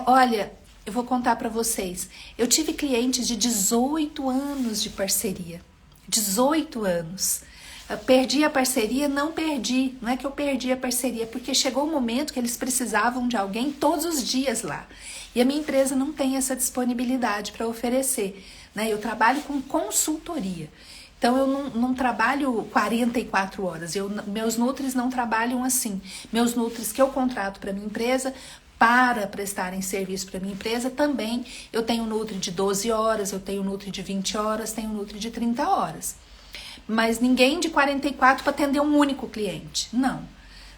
olha, eu vou contar para vocês. Eu tive clientes de 18 anos de parceria. 18 anos. Eu perdi a parceria? Não perdi. Não é que eu perdi a parceria, porque chegou o momento que eles precisavam de alguém todos os dias lá. E a minha empresa não tem essa disponibilidade para oferecer, né? Eu trabalho com consultoria. Então, eu não trabalho 44 horas. Meus Nutris não trabalham assim. Meus Nutris que eu contrato para minha empresa, para prestarem serviço para minha empresa, também eu tenho Nutri de 12 horas, eu tenho Nutri de 20 horas, tenho Nutri de 30 horas. Mas ninguém de 44 para atender um único cliente. Não.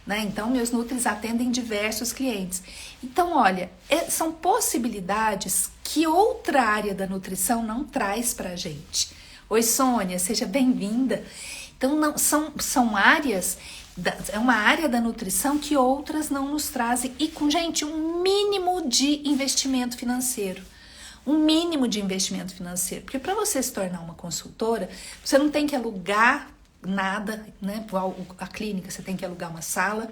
Né? Então, meus Nutris atendem diversos clientes. Então, olha, são possibilidades que outra área da nutrição não traz para a gente. Oi, Sônia, seja bem-vinda. Então, são áreas, é uma área da nutrição que outras não nos trazem. E com, gente, um mínimo de investimento financeiro. Um mínimo de investimento financeiro. Porque para você se tornar uma consultora, você não tem que alugar nada, né? A clínica, você tem que alugar uma sala.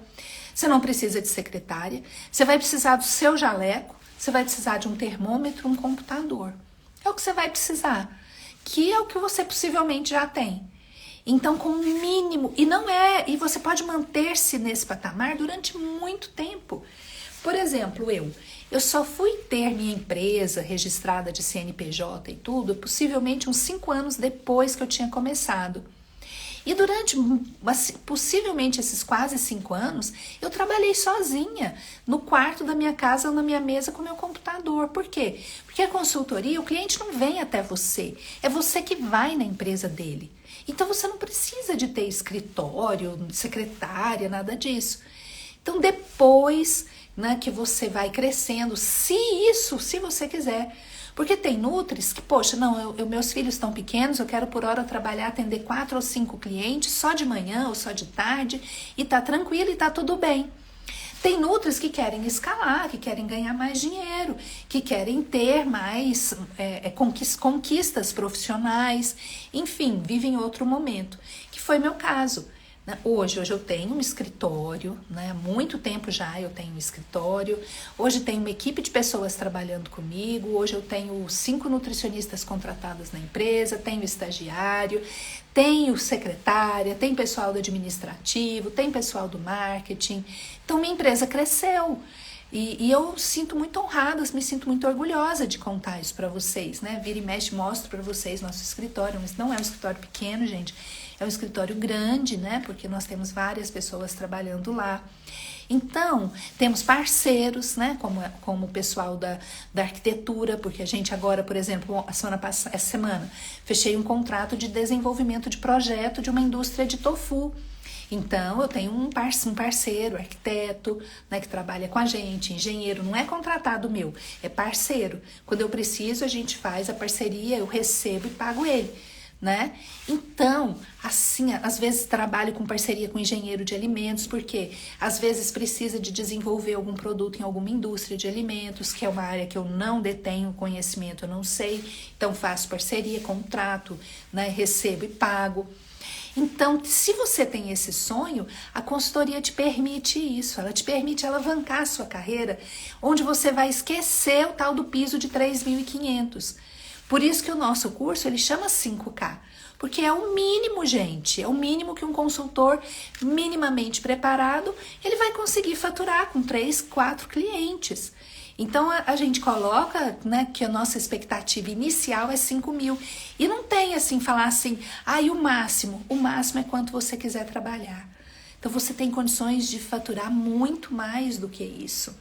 Você não precisa de secretária. Você vai precisar do seu jaleco. Você vai precisar de um termômetro, um computador. É o que você vai precisar. Que é o que você possivelmente já tem. Então, com o mínimo, e você pode manter-se nesse patamar durante muito tempo. Por exemplo, eu só fui ter minha empresa registrada de CNPJ e tudo, possivelmente uns 5 anos depois que eu tinha começado. E durante, possivelmente esses quase 5 anos, eu trabalhei sozinha, no quarto da minha casa ou na minha mesa com o meu computador. Por quê? Porque a consultoria, o cliente não vem até você, é você que vai na empresa dele. Então você não precisa de ter escritório, secretária, nada disso. Então depois, né, que você vai crescendo, se você quiser. Porque tem Nutris que, poxa, não, meus filhos estão pequenos, eu quero por hora trabalhar, atender 4 ou 5 clientes, só de manhã ou só de tarde, e tá tranquilo e tá tudo bem. Tem Nutris que querem escalar, que querem ganhar mais dinheiro, que querem ter mais conquistas profissionais, enfim, vivem outro momento, que foi meu caso. Hoje eu tenho um escritório, né? Há muito tempo já eu tenho um escritório. Hoje tenho uma equipe de pessoas trabalhando comigo. Hoje eu tenho 5 nutricionistas contratadas na empresa, tenho estagiário, tenho secretária, tem pessoal do administrativo, tem pessoal do marketing. Então minha empresa cresceu. E eu sinto muito honrada, me sinto muito orgulhosa de contar isso para vocês, né? Vira e mexe, mostro para vocês nosso escritório, mas não é um escritório pequeno, gente, é um escritório grande, né? Porque nós temos várias pessoas trabalhando lá. Então, temos parceiros, né? Como o pessoal da arquitetura, porque a gente agora, por exemplo, essa semana, fechei um contrato de desenvolvimento de projeto de uma indústria de tofu. Então, eu tenho um parceiro, arquiteto, né, que trabalha com a gente, engenheiro, não é contratado meu, é parceiro. Quando eu preciso, a gente faz a parceria, eu recebo e pago ele, né? Então, assim, às vezes trabalho com parceria com engenheiro de alimentos, porque às vezes precisa de desenvolver algum produto em alguma indústria de alimentos, que é uma área que eu não detenho conhecimento, eu não sei, então faço parceria, contrato, né, recebo e pago. Então, se você tem esse sonho, a consultoria te permite isso, ela te permite alavancar a sua carreira, onde você vai esquecer o tal do piso de 3.500. Por isso que o nosso curso, ele chama 5K, porque é o mínimo, gente, é o mínimo que um consultor minimamente preparado, ele vai conseguir faturar com 3, 4 clientes. Então, a gente coloca, né, que a nossa expectativa inicial é 5.000. E não tem, assim, falar assim, o máximo é quanto você quiser trabalhar. Então, você tem condições de faturar muito mais do que isso.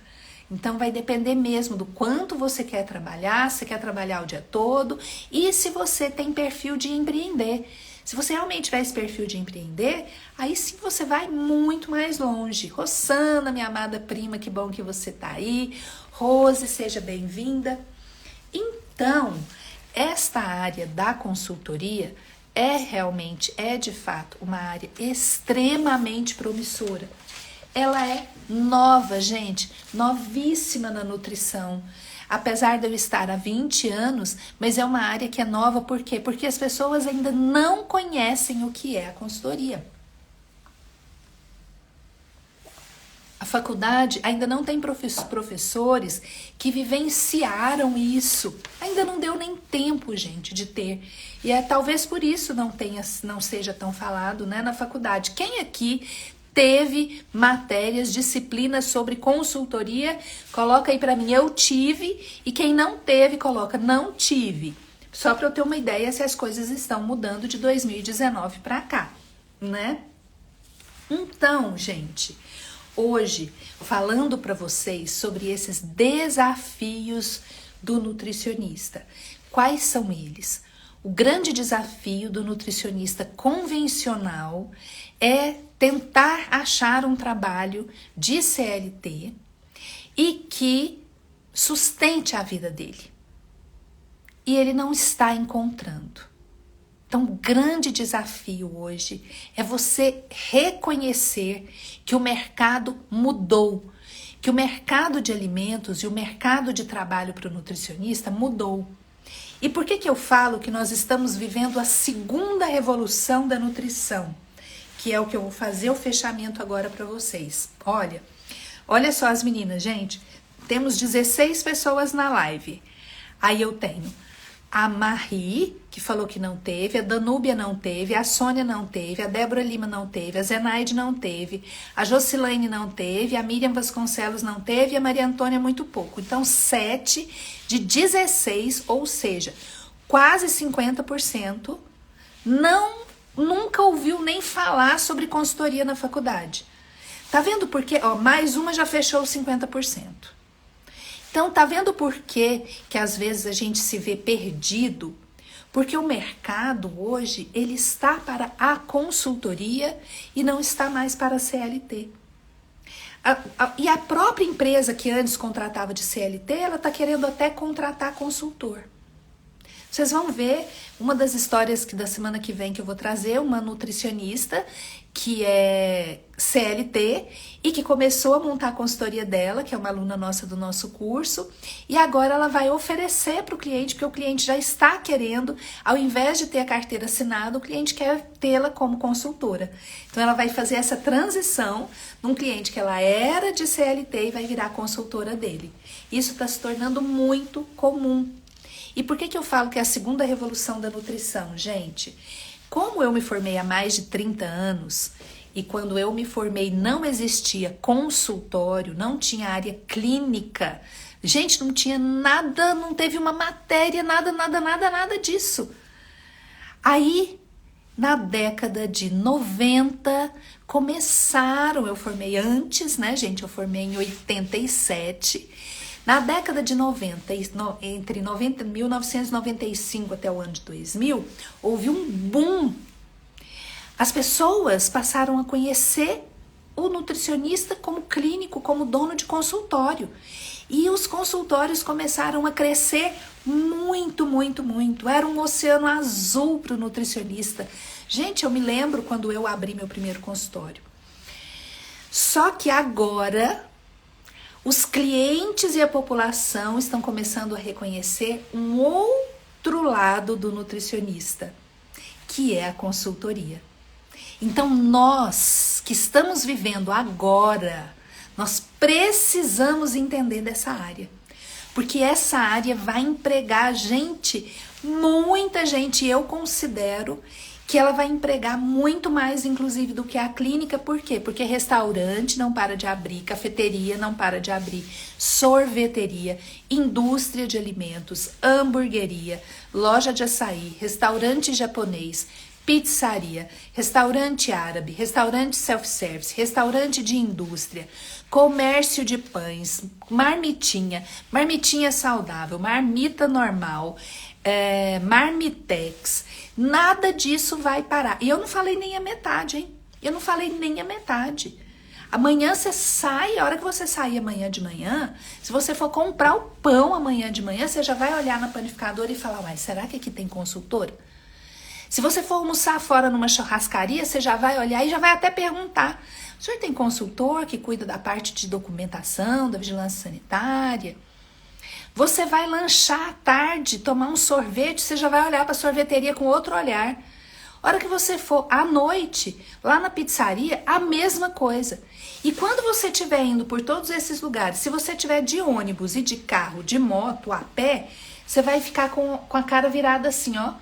Então, vai depender mesmo do quanto você quer trabalhar, se quer trabalhar o dia todo e se você tem perfil de empreender. Se você realmente tiver esse perfil de empreender, aí sim você vai muito mais longe. Rosana, minha amada prima, que bom que você tá aí. Rose, seja bem-vinda. Então, esta área da consultoria é de fato uma área extremamente promissora. Ela é nova, gente, novíssima na nutrição. Apesar de eu estar há 20 anos, mas é uma área que é nova, por quê? Porque as pessoas ainda não conhecem o que é a consultoria. A faculdade ainda não tem professores que vivenciaram isso. Ainda não deu nem tempo, gente, de ter. E talvez por isso não seja tão falado, né, na faculdade. Quem aqui teve matérias, disciplinas sobre consultoria? Coloca aí para mim, eu tive. E quem não teve, coloca, não tive. Só para eu ter uma ideia se as coisas estão mudando de 2019 para cá, né? Então, gente, hoje, falando para vocês sobre esses desafios do nutricionista. Quais são eles? O grande desafio do nutricionista convencional é tentar achar um trabalho de CLT e que sustente a vida dele. E ele não está encontrando. Então, o grande desafio hoje é você reconhecer que o mercado mudou, que o mercado de alimentos e o mercado de trabalho para o nutricionista mudou. E por que eu falo que nós estamos vivendo a segunda revolução da nutrição? Que é o que eu vou fazer o fechamento agora para vocês. Olha só as meninas, gente. Temos 16 pessoas na live. Aí eu tenho a Marie, que falou que não teve, a Danúbia não teve, a Sônia não teve, a Débora Lima não teve, a Zenaide não teve, a Jocilane não teve, a Miriam Vasconcelos não teve e a Maria Antônia muito pouco. Então, 7 de 16, ou seja, quase 50%, nunca ouviu nem falar sobre consultoria na faculdade. Tá vendo por quê? Mais uma já fechou 50%. Então, tá vendo por quê que às vezes a gente se vê perdido? Porque o mercado hoje, ele está para a consultoria e não está mais para a CLT. E a própria empresa que antes contratava de CLT, ela está querendo até contratar consultor. Vocês vão ver uma das histórias que da semana que vem que eu vou trazer, uma nutricionista que é CLT e que começou a montar a consultoria dela, que é uma aluna nossa do nosso curso, e agora ela vai oferecer para o cliente, porque o cliente já está querendo, ao invés de ter a carteira assinada, o cliente quer tê-la como consultora. Então ela vai fazer essa transição num cliente que ela era de CLT e vai virar consultora dele. Isso está se tornando muito comum. E por que eu falo que é a segunda revolução da nutrição, gente? Como eu me formei há mais de 30 anos e quando eu me formei não existia consultório, não tinha área clínica, gente, não tinha nada, não teve uma matéria, nada disso. Aí, na década de 90, começaram, eu formei antes, né, gente? Eu formei em 87. Na década de 90, entre 1995 até o ano de 2000, houve um boom. As pessoas passaram a conhecer o nutricionista como clínico, como dono de consultório. E os consultórios começaram a crescer muito. Era um oceano azul para o nutricionista. Gente, eu me lembro quando eu abri meu primeiro consultório. Só que agora os clientes e a população estão começando a reconhecer um outro lado do nutricionista, que é a consultoria. Então nós que estamos vivendo agora, nós precisamos entender dessa área, porque essa área vai empregar gente, muita gente, eu considero que ela vai empregar muito mais, inclusive, do que a clínica. Por quê? Porque restaurante não para de abrir, cafeteria não para de abrir, sorveteria, indústria de alimentos, hamburgueria, loja de açaí, restaurante japonês, pizzaria, restaurante árabe, restaurante self-service, restaurante de indústria, comércio de pães, marmitinha saudável, marmita normal, marmitex, nada disso vai parar. E eu não falei nem a metade, hein? Eu não falei nem a metade. Amanhã você sai, a hora que você sair amanhã de manhã, se você for comprar o pão amanhã de manhã, você já vai olhar na panificadora e falar, mas será que aqui tem consultora? Se você for almoçar fora numa churrascaria, você já vai olhar e já vai até perguntar, o senhor tem consultor que cuida da parte de documentação, da vigilância sanitária? Você vai lanchar à tarde, tomar um sorvete, você já vai olhar para a sorveteria com outro olhar. A hora que você for à noite, lá na pizzaria, a mesma coisa. E quando você estiver indo por todos esses lugares, se você estiver de ônibus e de carro, de moto, a pé, você vai ficar com a cara virada assim, ó,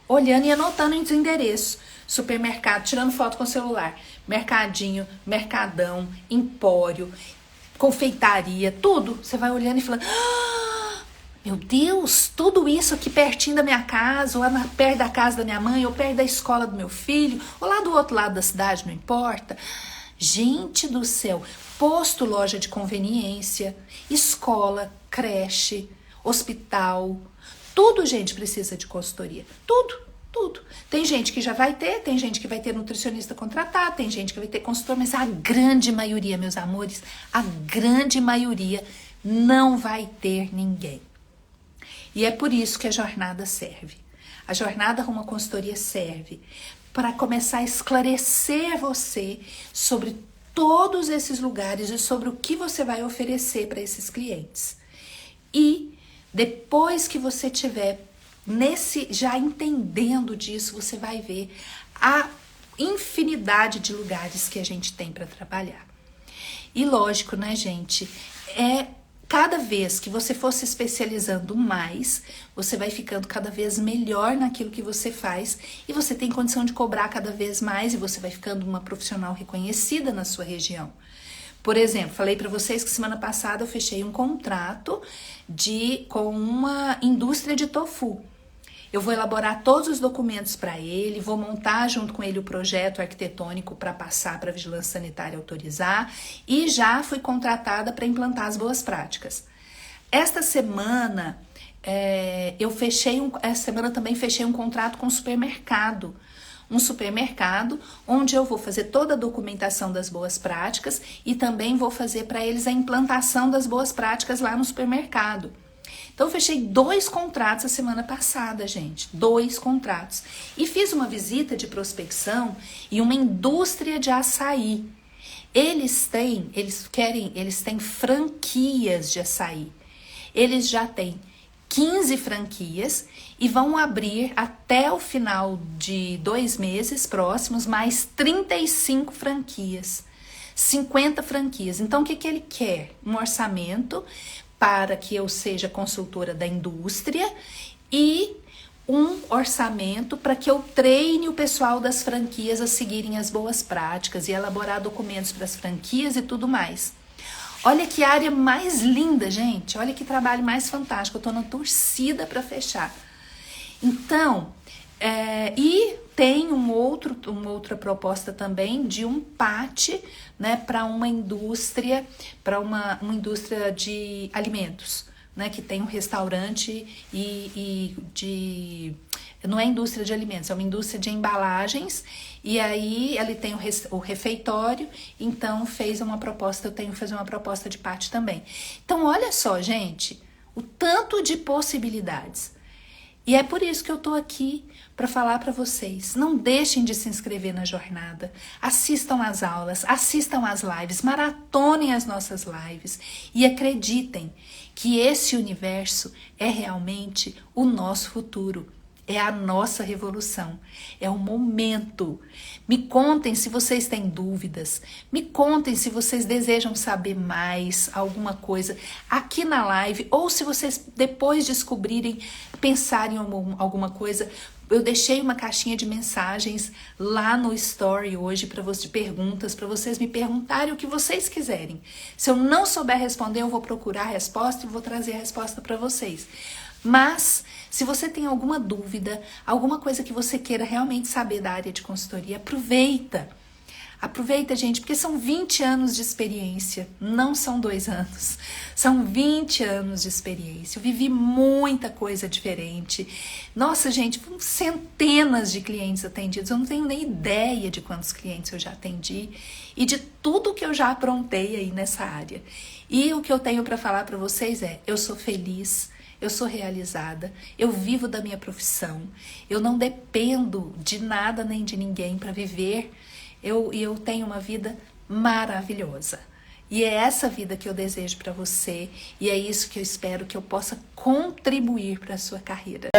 olhando e anotando os endereços. Supermercado, tirando foto com o celular. Mercadinho, mercadão, empório, confeitaria, tudo. Você vai olhando e falando, meu Deus, tudo isso aqui pertinho da minha casa, ou perto da casa da minha mãe, ou perto da escola do meu filho, ou lá do outro lado da cidade, não importa. Gente do céu, posto, loja de conveniência, escola, creche, hospital, tudo, gente, precisa de consultoria. Tudo. Tem gente que já vai ter, tem gente que vai ter nutricionista contratado, tem gente que vai ter consultor, mas a grande maioria, meus amores, a grande maioria não vai ter ninguém. E é por isso que a jornada serve. A jornada rumo à consultoria serve para começar a esclarecer você sobre todos esses lugares e sobre o que você vai oferecer para esses clientes. E depois que você tiver já entendendo disso, você vai ver a infinidade de lugares que a gente tem para trabalhar. E lógico, né, gente, cada vez que você for se especializando mais, você vai ficando cada vez melhor naquilo que você faz e você tem condição de cobrar cada vez mais e você vai ficando uma profissional reconhecida na sua região. Por exemplo, falei para vocês que semana passada eu fechei um contrato com uma indústria de tofu. Eu vou elaborar todos os documentos para ele, vou montar junto com ele o projeto arquitetônico para passar para a vigilância sanitária autorizar e já fui contratada para implantar as boas práticas. Esta semana essa semana também fechei um contrato com um supermercado onde eu vou fazer toda a documentação das boas práticas e também vou fazer para eles a implantação das boas práticas lá no supermercado. Então eu fechei 2 contratos a semana passada, gente, 2 contratos. E fiz uma visita de prospecção em uma indústria de açaí. Eles têm franquias de açaí. Eles já têm 15 franquias e vão abrir até o final de 2 meses próximos mais 35 franquias, 50 franquias. Então o que ele quer? Um orçamento para que eu seja consultora da indústria e um orçamento para que eu treine o pessoal das franquias a seguirem as boas práticas e elaborar documentos para as franquias e tudo mais. Olha que área mais linda, gente. Olha que trabalho mais fantástico. Eu tô na torcida para fechar. Então, e tem uma outra proposta também de um PAT, né, para uma indústria, uma indústria de alimentos, né, que tem um restaurante não é indústria de alimentos, é uma indústria de embalagens, e aí ele tem o refeitório, então eu tenho que fazer uma proposta de PAT também. Então olha só, gente, o tanto de possibilidades. E é por isso que eu tô aqui para falar para vocês. Não deixem de se inscrever na jornada. Assistam às aulas, assistam às lives, maratonem as nossas lives e acreditem que esse universo é realmente o nosso futuro. É a nossa revolução, é o momento. Me contem se vocês têm dúvidas, me contem se vocês desejam saber mais alguma coisa aqui na live, ou se vocês depois descobrirem, pensarem em alguma coisa. Eu deixei uma caixinha de mensagens lá no story hoje de perguntas, para vocês me perguntarem o que vocês quiserem. Se eu não souber responder, eu vou procurar a resposta e vou trazer a resposta para vocês. Mas, se você tem alguma dúvida, alguma coisa que você queira realmente saber da área de consultoria, aproveita. Aproveita, gente, porque são 20 anos de experiência, não são 2 anos. São 20 anos de experiência. Eu vivi muita coisa diferente. Nossa, gente, centenas de clientes atendidos. Eu não tenho nem ideia de quantos clientes eu já atendi e de tudo que eu já aprontei aí nessa área. E o que eu tenho para falar para vocês é, eu sou feliz. Eu sou realizada, eu vivo da minha profissão, eu não dependo de nada nem de ninguém para viver, eu tenho uma vida maravilhosa. E é essa vida que eu desejo para você, e é isso que eu espero que eu possa contribuir para a sua carreira.